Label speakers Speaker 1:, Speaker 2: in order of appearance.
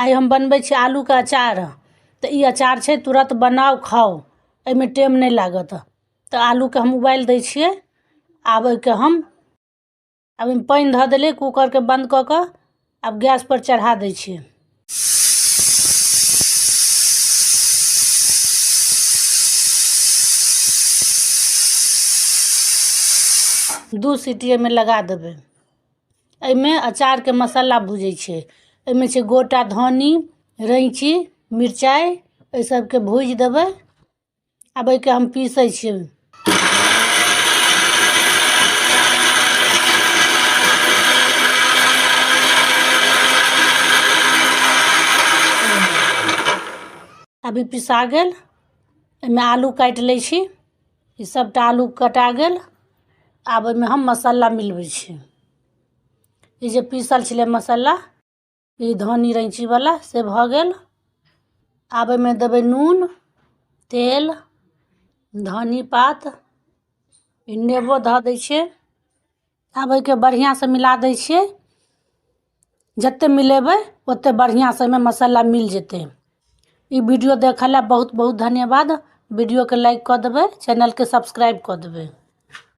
Speaker 1: आई हम बनबै छी आलू के अचार। तो ई अचार छे तुरंत बनाओ खाओ, एमे टाइम नहीं लागत। तो आलू के हम उबाल दै छिए। आब के हम अब पानी धऽ देलिए, कुकर के बंद कऽ कऽ अब गैस पर चढ़ा दै छिए। दू सीटी में लगा देबै। एमे अचार के मसाला भूजै छे। एमे छे गोटा धनी, रैंची, मिरचाई, ए सब के भूज देबै। अब के हम पीसै छिए। अभी पिसा गेल। एमे आलू काट लै छी। ई सबटा आलू कटा गेल। आब एमे हम मसाला मिलबै छी। ई जे पीसल छले मसाला, ई धनी रैंची वाला से भ गेल। आब एमे देबै नून, तेल, धनी पात, ई नेबो धऽ दै छिए। आब के बढ़िया से मिला दै छिए। जत्ते मिलेबै ओत्ते बढ़िया से एमे मसाला मिल जेतै। ई वीडियो देखला बहुत बहुत धन्यवाद। वीडियो के लाइक कर देबै, चैनल के सब्सक्राइब कर देबै।